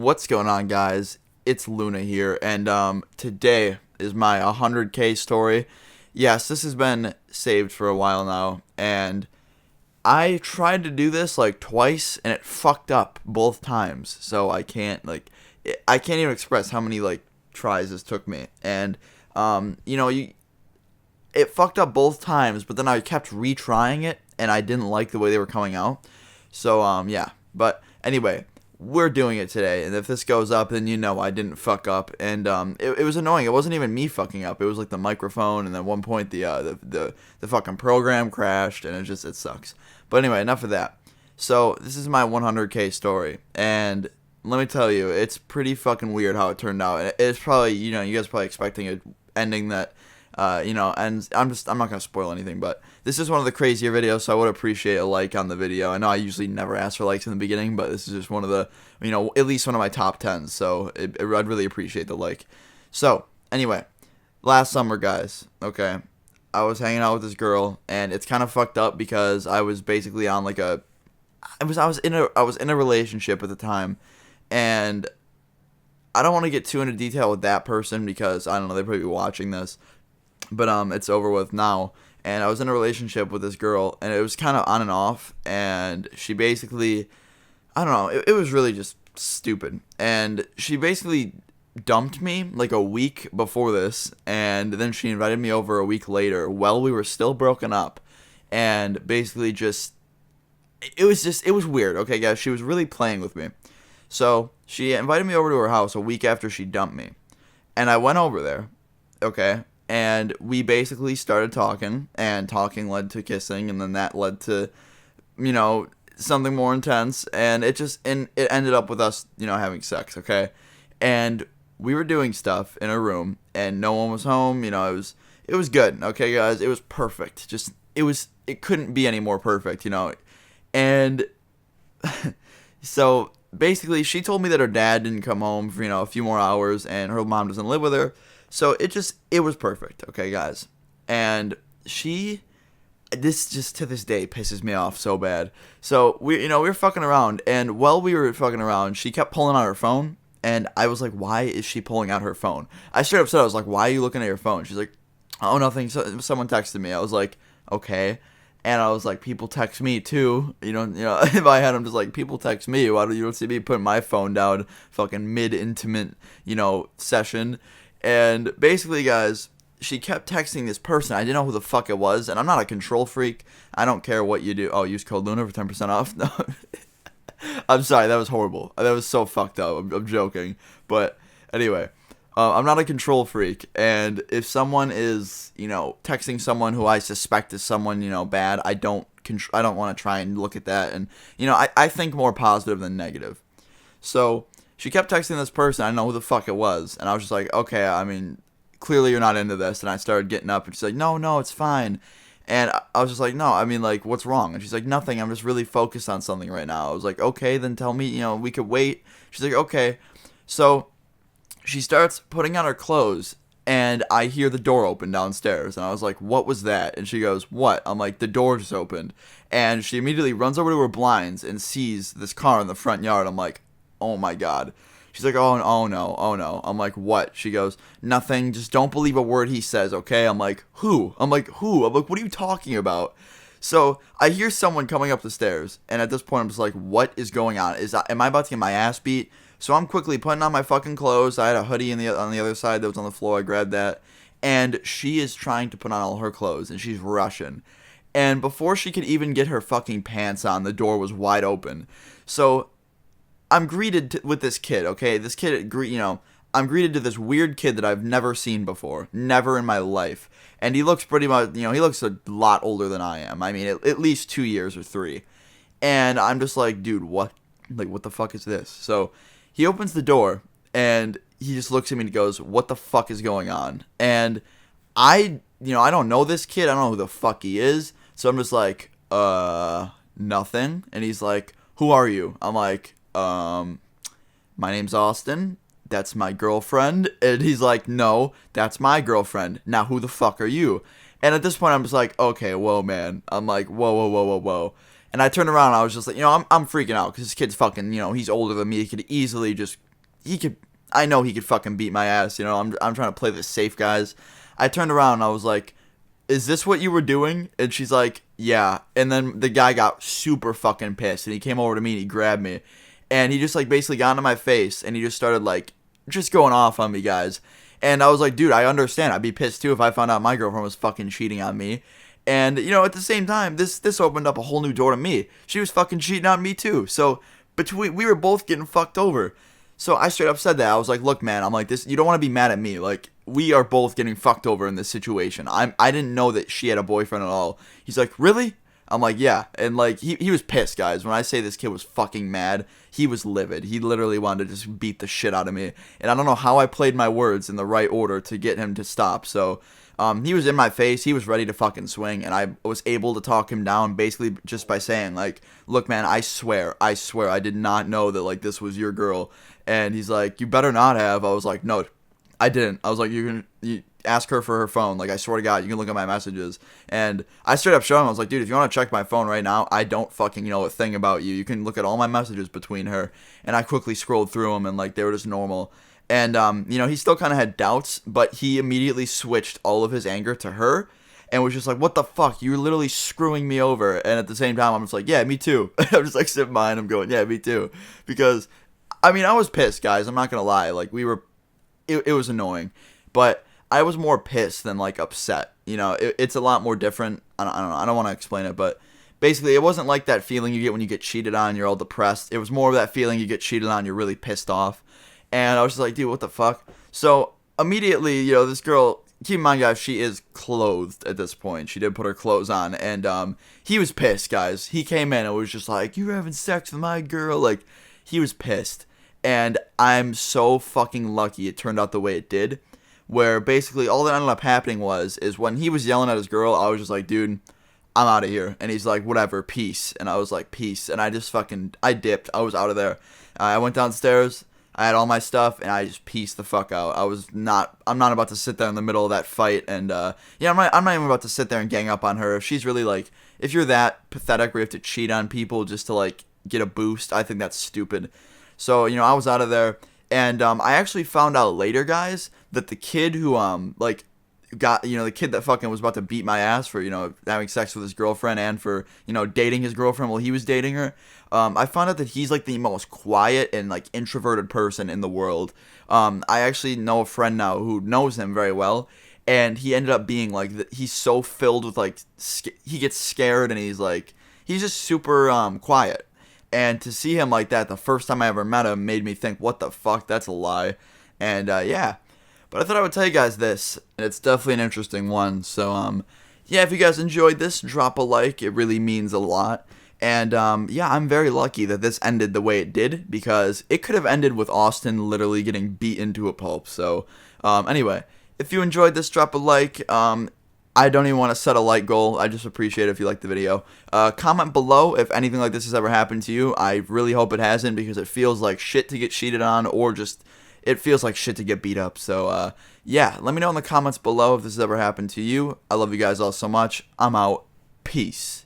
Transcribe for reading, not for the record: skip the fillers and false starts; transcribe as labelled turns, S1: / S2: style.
S1: What's going on, guys? It's Luna here, and today is my 100K story. Yes, this has been saved for a while now, and I tried to do this like twice, and it fucked up both times. So I can't even express how many like tries this took me, and it fucked up both times, but then I kept retrying it, and I didn't like the way they were coming out. So yeah, but anyway, we're doing it today, and if this goes up, then I didn't fuck up, and it was annoying. It wasn't even me fucking up. It was like the microphone, and at one point the fucking program crashed, and it sucks. But anyway, enough of that. So this is my 100K story, and let me tell you, it's pretty fucking weird how it turned out. It's probably you guys are probably expecting an ending that. And I'm not gonna spoil anything, but this is one of the crazier videos, so I would appreciate a like on the video. I know I usually never ask for likes in the beginning, but this is just one of the, at least one of my top 10s, so I'd really appreciate the like. So, anyway, last summer, guys, okay, I was hanging out with this girl, and it's kind of fucked up because I was basically on like I was in a relationship at the time, and I don't want to get too into detail with that person because, I don't know, they'd probably be watching this. But it's over with now, and I was in a relationship with this girl, and it was kind of on and off, and she basically, I don't know, it was really just stupid, and she basically dumped me like a week before this, and then she invited me over a week later while we were still broken up, and basically it was weird, okay, guys. She was really playing with me. So she invited me over to her house a week after she dumped me, and I went over there, okay. And we basically started talking, and talking led to kissing, and then that led to, something more intense, and it ended up with us, having sex, okay? And we were doing stuff in a room, and no one was home, it was good, okay, guys? It was perfect. It couldn't be any more perfect, And so basically, she told me that her dad didn't come home for, a few more hours, and her mom doesn't live with her. So it was perfect, okay, guys. And this just to this day pisses me off so bad. So we were fucking around, and while we were fucking around, she kept pulling out her phone, and I was like, why is she pulling out her phone? I straight up said, I was like, why are you looking at your phone? She's like, oh, nothing. Someone texted me. I was like, okay. And I was like, people text me too. In my head, I'm just like, people text me. Why don't you see me putting my phone down, fucking mid-intimate, session? And basically, guys, she kept texting this person. I didn't know who the fuck it was, and I'm not a control freak. I don't care what you do. Oh, use code Luna for 10% off? No. I'm sorry, that was horrible. That was so fucked up. I'm joking. But anyway, I'm not a control freak, and if someone is, texting someone who I suspect is someone, bad, I don't want to try and look at that, and, I think more positive than negative. So she kept texting this person. I didn't know who the fuck it was. And I was just like, okay, I mean, clearly you're not into this. And I started getting up, and she's like, no, it's fine. And I was just like, no, I mean, like, what's wrong? And she's like, nothing. I'm just really focused on something right now. I was like, okay, then tell me, we could wait. She's like, okay. So she starts putting on her clothes, and I hear the door open downstairs. And I was like, what was that? And she goes, what? I'm like, the door just opened. And she immediately runs over to her blinds and sees this car in the front yard. I'm like, oh my god. She's like, oh no. I'm like, what? She goes, nothing. Just don't believe a word he says, okay? I'm like, who? I'm like, what are you talking about? So I hear someone coming up the stairs, and at this point I'm just like, what is going on? Am I about to get my ass beat? So I'm quickly putting on my fucking clothes. I had a hoodie on the other side that was on the floor. I grabbed that, and she is trying to put on all her clothes, and she's rushing. And before she could even get her fucking pants on, the door was wide open. So I'm greeted with this kid, okay? This kid, I'm greeted to this weird kid that I've never seen before. Never in my life. And he looks pretty much, he looks a lot older than I am. I mean, at least 2 years or 3. And I'm just like, dude, what? Like, what the fuck is this? So he opens the door, and he just looks at me and goes, what the fuck is going on? And I don't know this kid. I don't know who the fuck he is. So I'm just like, nothing. And he's like, who are you? I'm like, my name's Austin. That's my girlfriend. And he's like, no, that's my girlfriend. Now who the fuck are you? And at this point, I'm just like, okay, whoa, man. I'm like, whoa. And I turned around, and I was just like, I'm freaking out, because this kid's fucking, he's older than me. He could easily just, he could. I know he could fucking beat my ass. You know, I'm trying to play this safe, guys. I turned around and I was like, "Is this what you were doing?" And she's like, "Yeah." And then the guy got super fucking pissed, and he came over to me and he grabbed me, and he just like basically got into my face, and he just started like just going off on me, guys. And I was like, dude, I understand. I'd be pissed too if I found out my girlfriend was fucking cheating on me. And you know, at the same time, this opened up a whole new door to me. She was fucking cheating on me too. So between we were both getting fucked over. So I straight up said that. I was like, look, man, I'm like this. You don't want to be mad at me. Like we are both getting fucked over in this situation. I didn't know that she had a boyfriend at all. He's like, really? I'm like, yeah. And like he was pissed, guys. When I say this kid was fucking mad, he was livid. He literally wanted to just beat the shit out of me. And I don't know how I played my words in the right order to get him to stop. So he was in my face. He was ready to fucking swing, and I was able to talk him down basically just by saying like, look, man, I swear, I did not know that like this was your girl. And he's like, you better not have. I was like, no, I didn't. I was like, you ask her for her phone. Like, I swear to God, you can look at my messages. And I straight up showed him. I was like, dude, if you want to check my phone right now, I don't fucking know a thing about you. You can look at all my messages between her. And I quickly scrolled through them, and like they were just normal. And you know, he still kind of had doubts, but he immediately switched all of his anger to her. And was just like, what the fuck? You're literally screwing me over. And at the same time, I'm just like, yeah, me too. I'm just like sitting behind him going, yeah, me too. Because, I mean, I was pissed, guys. I'm not going to lie. Like, it was annoying. But I was more pissed than, like, upset. You know, it's a lot more different. I don't know. I don't want to explain it. But basically, it wasn't like that feeling you get when you get cheated on. You're all depressed. It was more of that feeling you get cheated on. You're really pissed off. And I was just like, dude, what the fuck? So, immediately, you know, this girl, keep in mind, guys, she is clothed at this point. She did put her clothes on. And he was pissed, guys. He came in and was just like, you're having sex with my girl. Like, he was pissed. And I'm so fucking lucky it turned out the way it did. Where basically all that ended up happening is when he was yelling at his girl, I was just like, dude, I'm out of here. And he's like, whatever, peace. And I was like, peace. And I dipped. I was out of there. I went downstairs. I had all my stuff, and I just pieced the fuck out. I'm not about to sit there in the middle of that fight, and, yeah, I'm not even about to sit there and gang up on her. If she's really, like, if you're that pathetic where you have to cheat on people just to, like, get a boost, I think that's stupid. So, you know, I was out of there, and, I actually found out later, guys, that the kid who, like, got, you know, the kid that fucking was about to beat my ass for, you know, having sex with his girlfriend and for, you know, dating his girlfriend while he was dating her, I found out that he's like the most quiet and like introverted person in the world. I actually know a friend now who knows him very well, and he ended up being like, he's so filled with like, he gets scared, and he's just super quiet. And to see him like that the first time I ever met him made me think, what the fuck, that's a lie. And yeah. But I thought I would tell you guys this, and it's definitely an interesting one. So, yeah, if you guys enjoyed this, drop a like. It really means a lot. And, yeah, I'm very lucky that this ended the way it did, because it could have ended with Austin literally getting beat into a pulp. So, anyway, if you enjoyed this, drop a like. I don't even want to set a like goal. I just appreciate it if you like the video. Comment below if anything like this has ever happened to you. I really hope it hasn't, because it feels like shit to get cheated on, or just it feels like shit to get beat up. So, yeah, let me know in the comments below if this has ever happened to you. I love you guys all so much. I'm out. Peace.